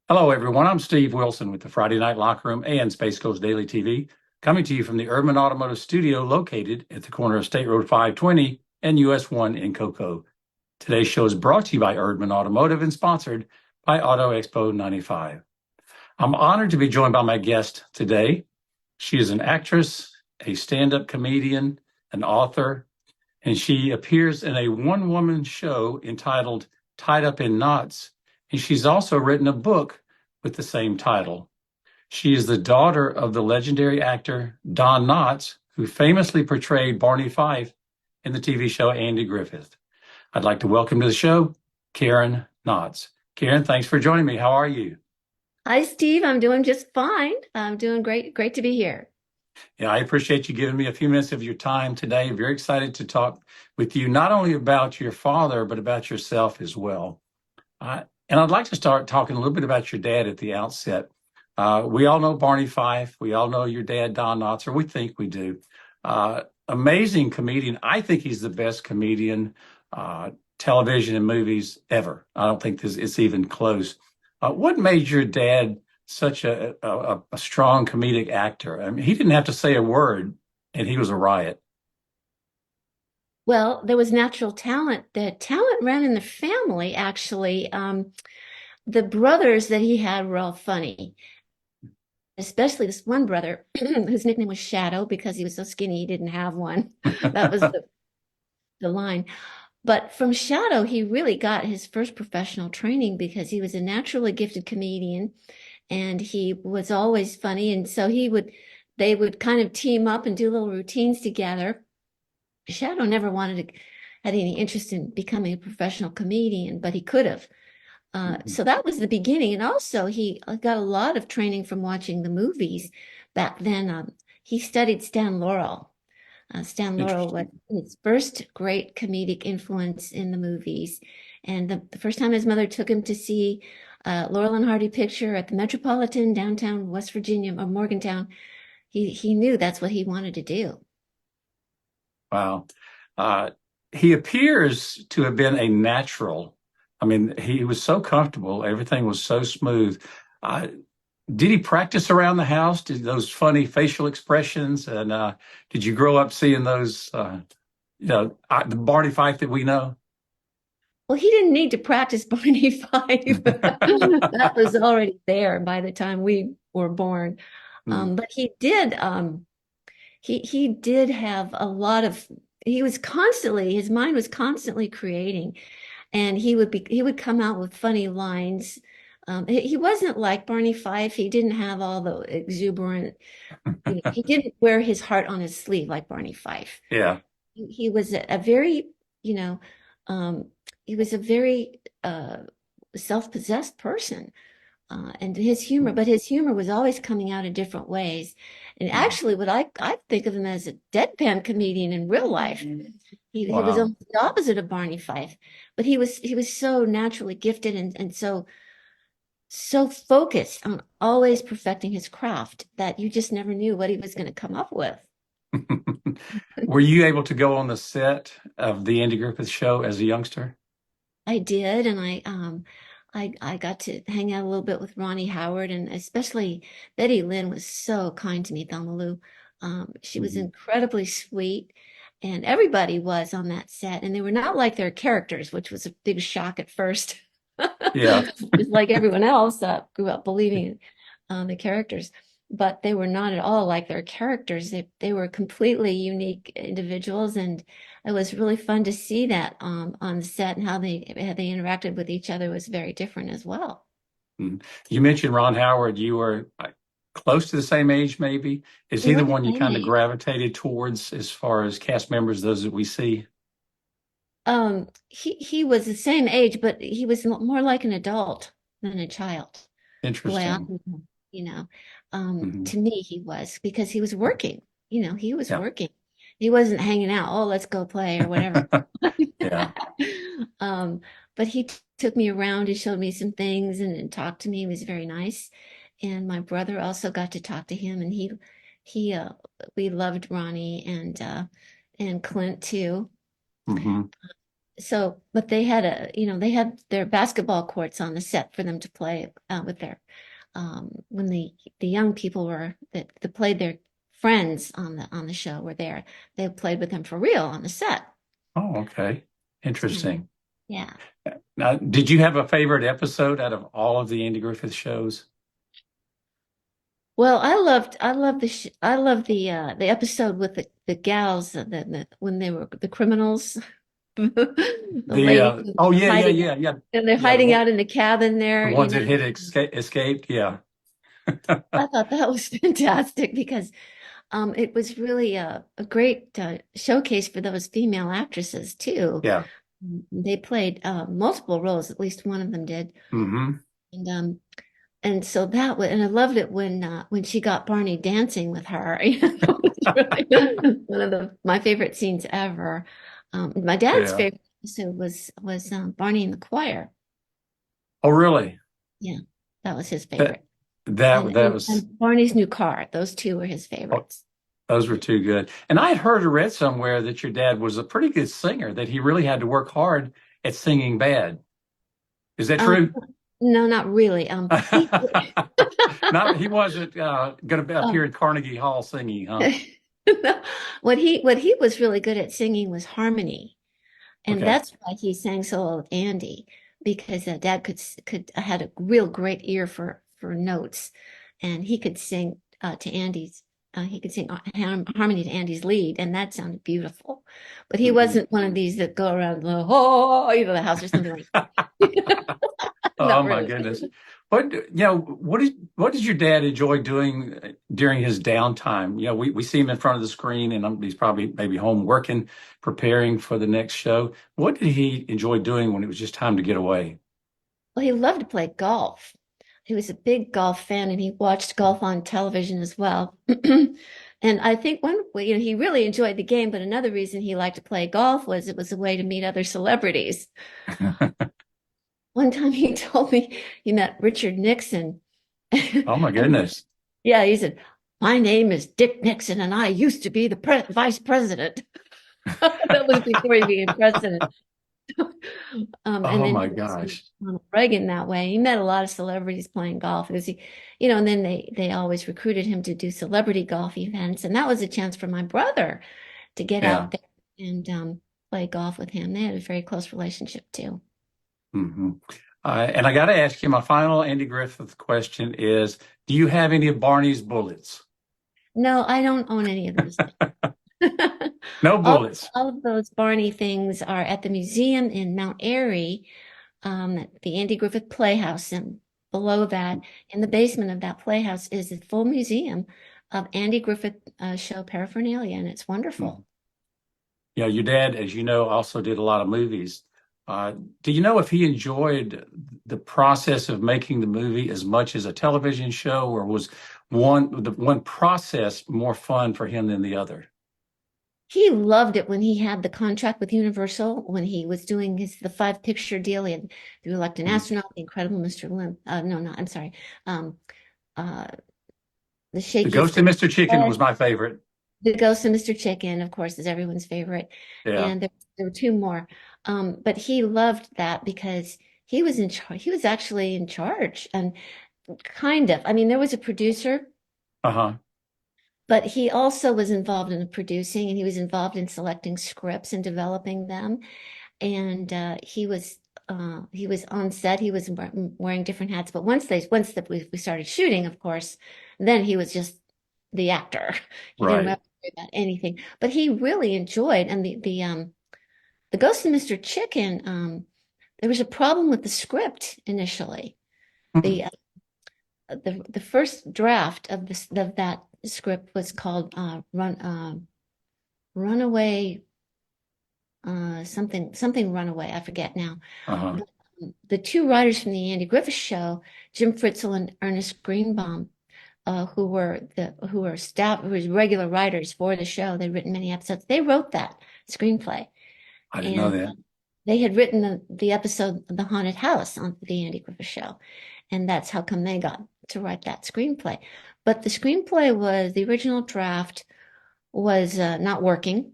Hello, everyone. I'm Steve Wilson with the Friday Night Locker Room and Space Coast Daily TV, coming to you from the Urban Automotive Studio located at the corner of State Road 520 and US 1 in Cocoa. Today's show is brought to you by Urban Automotive and sponsored by Auto Expo 95. I'm honored to be joined by my guest today. She is an actress, a stand-up comedian, an author, and she appears in a one-woman show entitled Tied Up in Knots. And she's also written a book with the same title. She is the daughter of the legendary actor Don Knotts, who famously portrayed Barney Fife in the TV show Andy Griffith. I'd like to welcome to the show, Karen Knotts. Karen, thanks for joining me. How are you? Hi, Steve. I'm doing just fine. I'm doing great. Great to be here. Yeah, I appreciate you giving me a few minutes of your time today. Very excited to talk with you, not only about your father, but about yourself as well. And I'd like to start talking a little bit about your dad at the outset. We all know Barney Fife. We all know your dad, Don Knotts, or we think we do. Amazing comedian. I think he's the best comedian, television and movies ever. I don't think it's even close. What made your dad such a strong comedic actor? I mean, he didn't have to say a word, and he was a riot. Well, there was natural talent. The talent ran in the family, actually. The brothers that he had were all funny, especially this one brother whose nickname was Shadow because he was so skinny he didn't have one. That was the line. But from Shadow, he really got his first professional training because he was a naturally gifted comedian and he was always funny. And so they would kind of team up and do little routines together. Shadow never had any interest in becoming a professional comedian, but he could have. So that was the beginning. And also, he got a lot of training from watching the movies back then. He studied Stan Laurel. Stan Laurel was Interesting. his first great comedic influence in the movies. And the first time his mother took him to see Laurel and Hardy picture at the Metropolitan downtown West Virginia or Morgantown, he knew that's what he wanted to do. Wow. Uh, he appears to have been a natural. I mean, he was so comfortable. Everything was so smooth. Uh, did he practice around the house? Did those funny facial expressions? And did you grow up seeing those, the Barney Fife that we know? Well, he didn't need to practice Barney Five. That was already there by the time we were born. Mm. But he did have a lot of he was constantly his mind was constantly creating and he would come out with funny lines. He wasn't like Barney Fife. He didn't have all the exuberant, he didn't wear his heart on his sleeve like Barney Fife. Yeah. He was a very, you know, um, he was a very self-possessed person. And but his humor was always coming out in different ways. And Mm. actually, I think of him as a deadpan comedian in real life. He was Wow. almost the opposite of Barney Fife, but he was so naturally gifted and so focused on always perfecting his craft that you just never knew what he was going to come up with. Were you able to go on the set of the Andy Griffith show as a youngster? I did, and I got to hang out a little bit with Ronnie Howard, and especially Betty Lynn was so kind to me, Thelma Lou. She was Mhm. incredibly sweet, and everybody was on that set, and they were not like their characters, which was a big shock at first. Yeah. Just like everyone else grew up believing the characters, but they were not at all like their characters. They were completely unique individuals, and it was really fun to see that on the set and how they interacted with each other was very different as well. Mhm. You mentioned Ron Howard. You were close to the same age, maybe. Is We he were the the one you same kind of age. gravitated towards as far as cast members, those that we see? He was the same age, but he was more like an adult than a child. The way I, Interesting. you know, Hmm. to me he was because he was working. He was Yeah. working. He wasn't hanging out. Oh, let's go play or whatever. Yeah. Um, but he took me around and showed me some things and talked to me. He was very nice. And my brother also got to talk to him, and he we loved Ronnie and Clint too. Hmm. but they had they had their basketball courts on the set for them to play with their when the young people that played their friends on the show were there. They played with them for real on the set. Oh, okay. So, Interesting. yeah. Now, did you have a favorite episode out of all of the Andy Griffith shows? Well, I loved the episode with the gals when they were the criminals, the The ladies who oh were yeah, yeah, hiding yeah, yeah, and they're yeah. hiding out in the cabin The there, ones that had escaped. Yeah. I thought that was fantastic because it was really a great showcase for those female actresses too. Yeah. They played multiple roles, at least one of them did. Hmm. And and so that was, and I loved it when she got Barney dancing with her. That was really one of my favorite scenes ever. My dad's Yeah. favorite episode was Barney in the choir. Oh, really? Yeah, that was his That favorite. that that was. And Barney's new car. Those two were his Oh, favorites. those were too good. And I had heard or read somewhere that your dad was a pretty good singer, that he really had to work hard at singing bad. Is that Um, true? no, not really. He Not he wasn't going to appear um, in Carnegie Hall singing, huh? what he was really good at singing was harmony. And Okay. that's why he sang so well with Andy, because Dad could had a real great ear for notes, and he could sing to Andy's. He could sing harmony to Andy's lead, and that sounded beautiful. But he Mhm. wasn't one of these that go around the oh, the house or something like that. Oh Not my really. goodness. What did your dad enjoy doing during his downtime? We see him in front of the screen and he's probably maybe home working, preparing for the next show. What did he enjoy doing when it was just time to get away? Well, he loved to play golf. He was a big golf fan, and he watched golf on television as well. And I think one way, he really enjoyed the game, but another reason he liked to play golf was it was a way to meet other celebrities. One time he told me he met Richard Nixon. Oh my And goodness. yeah, he said, "My name is Dick Nixon, and I used to be the vice president." That was before he became president. And Oh then my he also met gosh. Ronald Reagan that way. He met a lot of celebrities playing golf because and then they always recruited him to do celebrity golf events. And that was a chance for my brother to get Yeah. out there and play golf with him. They had a very close relationship too. Hmm. And I got to ask you, my final Andy Griffith question is, do you have any of Barney's bullets? No, I don't own any of those things. No All, bullets. all of those Barney things are at the museum in Mount Airy, the Andy Griffith Playhouse. And below that, in the basement of that playhouse, is a full museum of Andy Griffith show paraphernalia, and it's Mhm. wonderful. Yeah, your dad, as you know, also did a lot of movies. Uh, do you know if he enjoyed the process of making the movie as much as a television show, or was the one process more fun for him than the other? He loved it when he had the contract with Universal, when he was doing the five picture deal. He had to elect an Mhm. astronaut, the Incredible Mr. Limp. No, no, I'm sorry. Um, uh, the The Shakiest Ghost of Thing. Mr. Chicken was my favorite. The Ghost of Mr. Chicken, of course, is everyone's favorite. Yeah. And there were two more. But he loved that because he was in charge. He was actually in charge and kind of. I mean, there was a producer, Uh-huh. but he also was involved in the producing and he was involved in selecting scripts and developing them. And he was on set. He was wearing different hats. But we started shooting, of course, then he was just the actor. He didn't Right. have to worry about anything. But he really enjoyed. And the Ghost of Mr. Chicken. There was a problem with the script initially. Mhm. The the first draft of that script was called Runaway something Runaway. I forget now. Uh-huh. But, the two writers from the Andy Griffith Show, Jim Fritzl and Ernest Greenbaum, who were regular writers for the show. They'd written many episodes. They wrote that screenplay, I didn't know and that. they had written the episode The Haunted House on the Andy Griffith Show, and that's how come they got to write that screenplay. But the original draft was not working.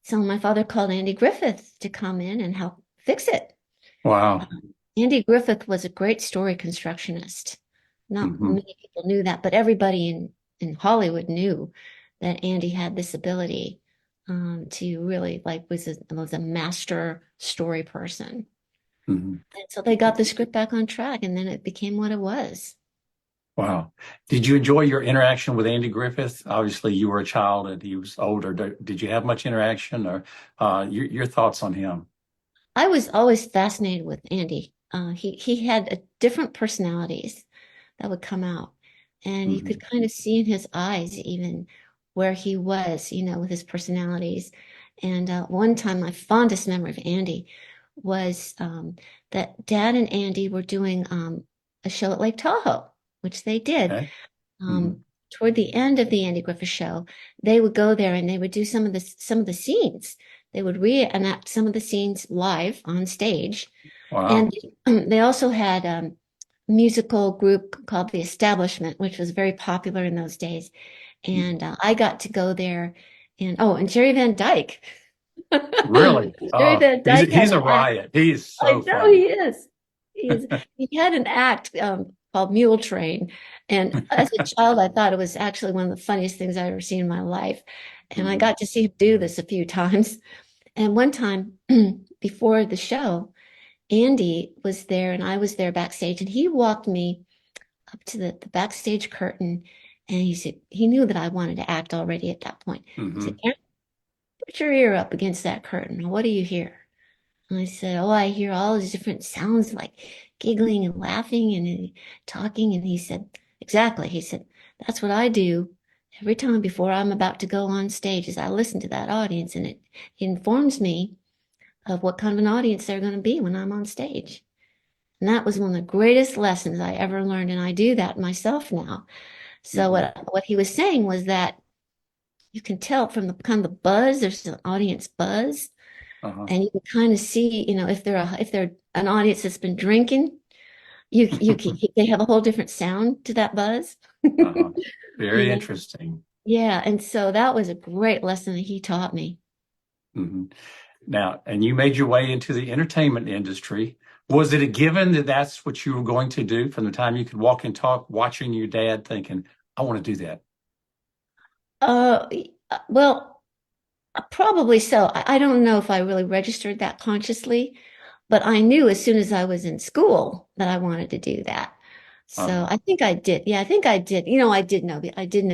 So my father called Andy Griffith to come in and help fix it. Wow. Andy Griffith was a great story constructionist. Not Hmm. many people knew that, but everybody in Hollywood knew that Andy had this ability to really like was a master story person. Hmm. And so they got the script back on track, and then it became what it was. Wow. Did you enjoy your interaction with Andy Griffith? Obviously, you were a child and he was older. Did you have much interaction or your thoughts on him? I was always fascinated with Andy. He had different personalities that would come out, and you could Hmm. kind of see in his eyes even where he was, with his personalities. And one time, my fondest memory of Andy was that Dad and Andy were doing a show at Lake Tahoe, which they did. Okay. Hmm. Um, Toward the end of the Andy Griffith Show, they would go there and they would do some of the scenes. They would reenact some of the scenes live on stage, and Wow. they also had a musical group called The Establishment, which was very popular in those days. And I got to go there, and Jerry Van Dyke. Really? Jerry Van Dyke had He's an a act. riot. He is I so know he funny. is. He is. He had an act called Mule Train, and as a child, I thought it was actually one of the funniest things I've ever seen in my life. And I Hmm. got to see him do this a few times. And one time before the show, Andy was there, and I was there backstage, and he walked me up to the backstage curtain, and he said he knew that I wanted to act already at that point. He said, Hmm. "Karen, put your ear up against that curtain. What do you hear?" And I said, "Oh, I hear all these different sounds like giggling and laughing and talking." And he said, "Exactly." He said, "That's what I do every time before I'm about to go on stage is I listen to that audience and it informs me of what kind of an audience they're going to be when I'm on stage." And that was one of the greatest lessons I ever learned. And I do that myself now. So Hmm. what he was saying was that you can tell from the kind of the buzz, there's an audience buzz, Uh-huh. and you can kind of see, if they're an audience that's been drinking, they have a whole different sound to that buzz. Uh-huh. You Very know, interesting. yeah. And so that was a great lesson that he taught me. Hmm. Now, and you made your way into the entertainment industry. Was it a given that that's what you were going to do from the time you could walk and talk, watching your dad, thinking, I want to do that? Uh, well, probably so. I don't know if I really registered that consciously, but I knew as soon as I was in school that I wanted to do that. So Uh-huh. I think I did. Yeah, I think I did. I did know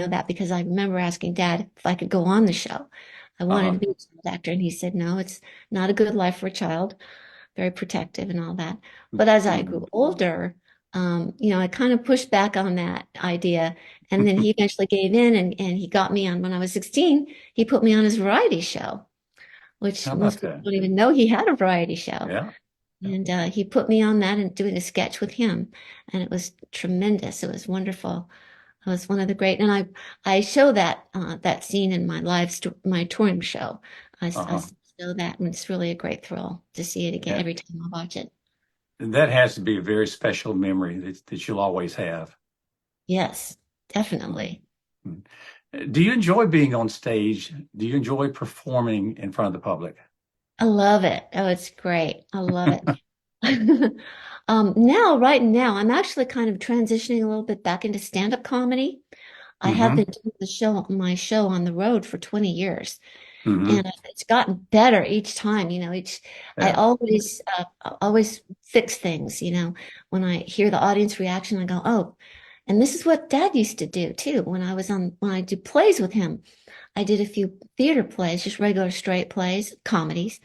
that because I remember asking Dad if I could go on the show. I wanted to Uh-huh. be a child actor, and he said, "No, it's not a good life for a child, very protective and all that." But as I Hmm. grew older, I kind of pushed back on that idea. And then he eventually gave in and he got me on when I was 16, he put me on his variety show, which How about most people that? don't even know he had a variety show. Yeah. Yeah. And he put me on that and doing a sketch with him. And it was tremendous. It was wonderful. It was one of the great, and I show that scene in my touring show. I Uh-huh. show that, and it's really a great thrill to see it again Yeah. every time I watch it. And that has to be a very special memory that you'll always have. Yes, Mhm. definitely. Mhm. Do you enjoy being on stage? Do you enjoy performing in front of the public? I love it. Oh, it's great. I love it. Right now, I'm actually kind of transitioning a little bit back into stand-up comedy. I have Hmm. been doing my show on the road for 20 years, Hmm. and it's gotten better each time. I Yeah. always fix things. When I hear the audience reaction, I go, "Oh," and this is what Dad used to do too. When I do plays with him, I did a few theater plays, just regular straight plays, comedies,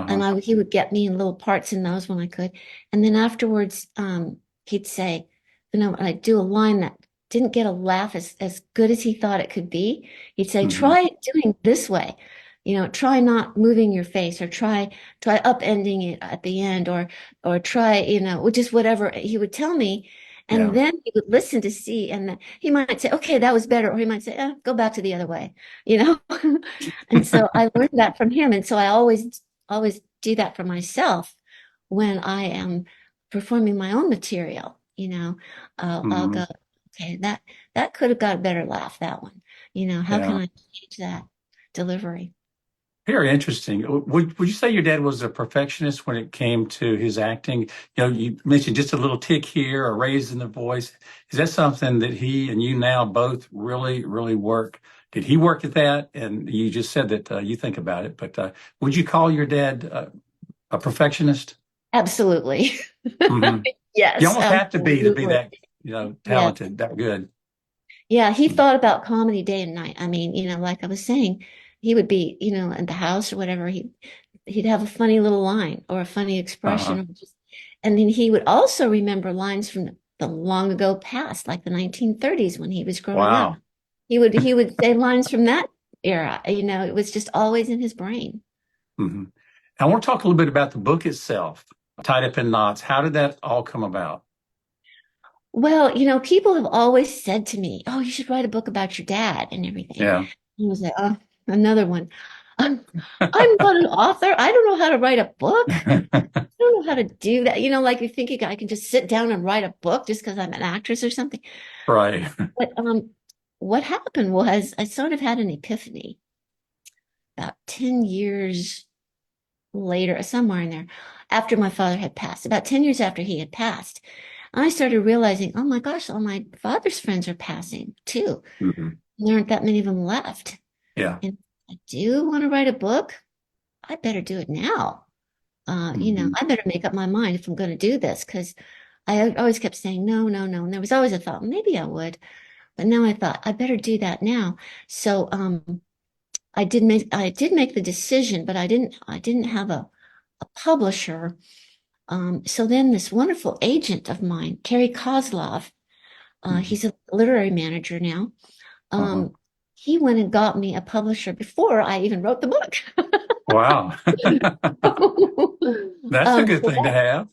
and Uh-huh. he would get me in little parts in those when I could. And then afterwards, he'd say, I'd do a line that didn't get a laugh as good as he thought it could be. He'd say, Hmm. try it doing this way. Try not moving your face, or try upending it at the end, or try, just whatever he would tell me. And Yeah. then he would listen to see, and then he might say, "Okay, that was better," or he might say, "Go back to the other way," you know. And so I learned that from him, and so I always do that for myself when I am performing my own material. I'll Hmm. go, "Okay, that could have got a better laugh, that one. How can Yeah. I change that delivery?" Very interesting. Would you say your dad was a perfectionist when it came to his acting? You mentioned just a little tick here, a raise in the voice. Is that something that he and you now both really, really work? Did he work at that? And you just said that you think about it, but would you call your dad a perfectionist? Absolutely. Hmm. You Yes, almost have to be absolutely. that, Yeah. talented, that good. Yeah, he thought about comedy day and night. I mean, like I was saying, he would be, at the house or whatever, he'd have a funny little line or a funny expression Uh-huh. or just, and then he would also remember lines from the long ago past, like the 1930s when he was growing up. Wow. He would say lines from that era. It was just always in his brain. Hmm. I want to talk a little bit about the book itself, Tied Up in Knots. How did that all come about? Well, people have always said to me, "Oh, you should write a book about your dad and everything." Yeah. I was like, "Oh, another one." I'm, I'm not an author. I don't know how to write a book. I don't know how to do that. Like you're thinking I can just sit down and write a book just because I'm an actress or something. Right. But what happened was I sort of had an epiphany about 10 years later, somewhere in there, after my father had passed, about 10 years after he had passed. I started realizing, oh my gosh, all my father's friends are passing too. Hmm. There aren't that many of them left. Yeah. And I do want to write a book. I better do it now. Hmm. I better make up my mind if I'm going to do this because I always kept saying no, no, no. And there was always a thought, maybe I would. But now I thought I better do that now. So I did make the decision, but I didn't have a publisher. So then this wonderful agent of mine, Terry Kozlov, Hmm. he's a literary manager now. Uh-huh. Um, he went and got me a publisher before I even wrote the book. Wow. That's a good So thing to have.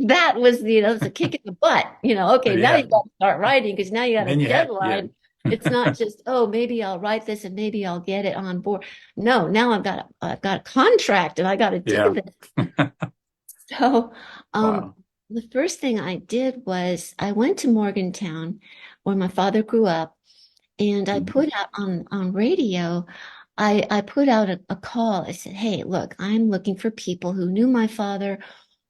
that was, was a kick in the butt. Okay, now Yeah. you got to start writing because now you got a Then you have, yeah. deadline. It's not just, oh, maybe I'll write this and maybe I'll get it on board. No, now I've got a contract and I got to do Yeah. this. So, Wow. the first thing I did was I went to Morgantown where my father grew up and I Mhm. put out on radio, I put out a call. I said, "Hey, look, I'm looking for people who knew my father,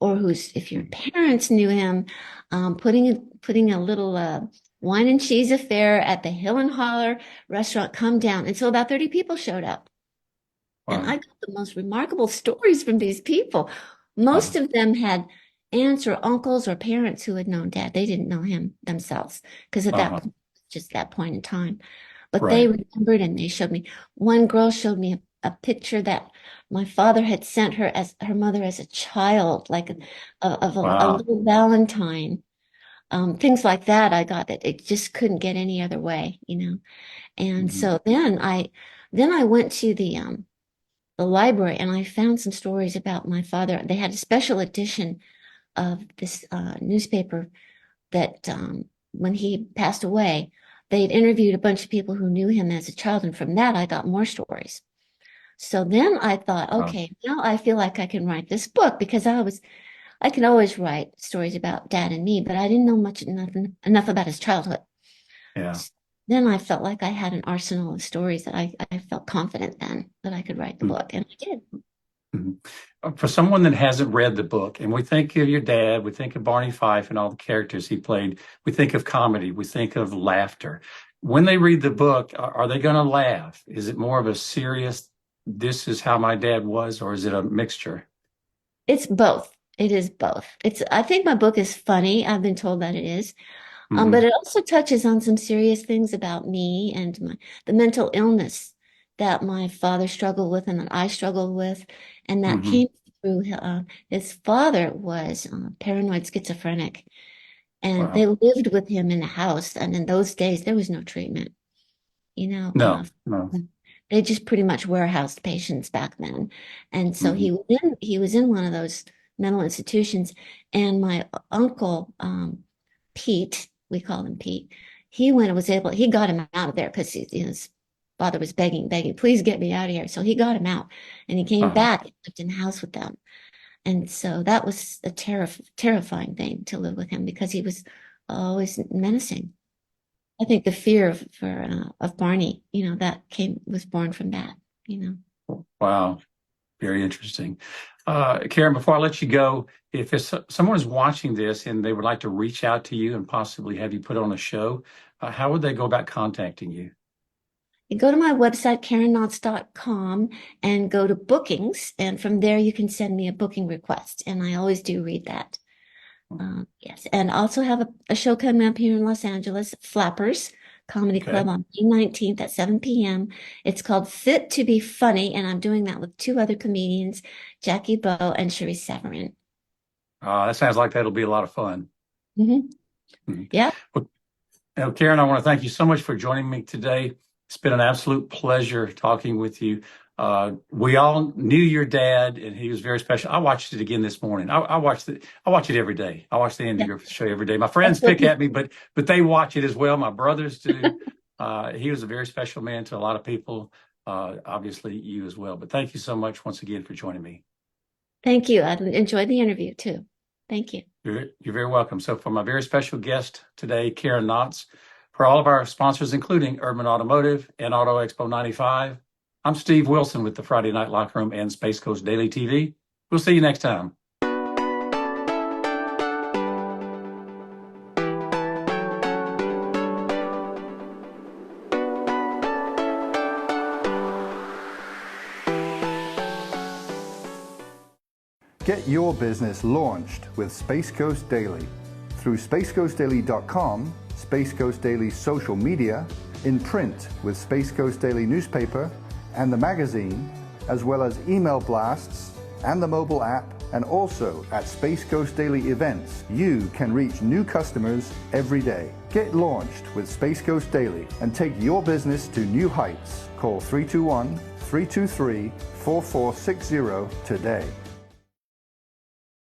or who's if your parents knew him, putting a little wine and cheese affair at the Hill and Holler restaurant. Come down." And so about 30 people showed up, and I Wow. got the most remarkable stories from these people. Uh-huh. Most of them had aunts or uncles or parents who had known dad. They didn't know him themselves because at Uh-huh. just that point in time. But they Right. remembered and they showed me. One girl showed me a picture that my father had sent her as her mother as a child, like of a Wow. little Valentine. Things like that I got that it just couldn't get any other way. And Mhm. so then I went to the library and I found some stories about my father. They had a special edition of this newspaper that when he passed away, they'd interviewed a bunch of people who knew him as a child, and from that I got more stories. So then I thought, Wow. okay, now I feel like I can write this book because I can always write stories about dad and me, but I didn't know enough about his childhood. Yeah. Then I felt like I had an arsenal of stories that I felt confident then that I could write the book, and I did. Mhm. For someone that hasn't read the book, and we think of your dad, we think of Barney Fife and all the characters he played, we think of comedy, we think of laughter. When they read the book, are they going to laugh? Is it more of a serious, this is how my dad was, or is it a mixture? It's both. It is both. I think my book is funny. I've been told that it is. But Hmm. it also touches on some serious things about me and the mental illness that my father struggled with and that I struggled with. And that Hmm. came through his father was paranoid schizophrenic. And they Wow. lived with him in the house. And in those days, there was no treatment. You know, uh, No, no. they just pretty much warehoused patients back then. And so Hmm. he was in one of those mental institutions. And my uncle, Pete, we call him Pete, he got him out of there because his father was begging, begging, please get me out of here. So he got him out and he came Uh-huh. back and lived in the house with them. And so that was a terrifying thing to live with him because he was always menacing. I think the fear of Barney, that was born from that. Wow. Very interesting. Karen, before I let you go, if someone is watching this and they would like to reach out to you and possibly have you put on a show, how would they go about contacting you? You go to my website, KarenKnotts.com, and go to bookings. And from there, you can send me a booking request. And I always do read that. Yes. And also have a show coming up here in Los Angeles, Flappers Comedy Club on May 19th at 7 p.m. It's called Fit to be Funny. And I'm doing that with two other comedians, Jackie Bowe and Cherie Severin. That sounds like that'll be a lot of fun. Yeah. Well, Karen, I want to thank you so much for joining me today. It's been an absolute pleasure talking with you. We all knew your dad, and he was very special. I watched it again this morning. I watch it every day. I watch the Andy Griffith show every day. My friends pick at me, but they watch it as well. My brothers do. He was a very special man to a lot of people. Obviously, you as well. But thank you so much once again for joining me. Thank you. I enjoyed the interview too. Thank you. You're very welcome. So for my very special guest today, Karen Knotts, for all of our sponsors, including Urban Automotive and Auto Expo 95, I'm Steve Wilson with the Friday Night Locker Room and Space Coast Daily TV. We'll see you next time. Get your business launched with Space Coast Daily through spacecoastdaily.com, Space Coast Daily social media, in print with Space Coast Daily newspaper and the magazine, as well as email blasts and the mobile app, and also at Space Coast Daily events. You can reach new customers every day. Get launched with Space Coast Daily and take your business to new heights. Call 321-323-4460 today.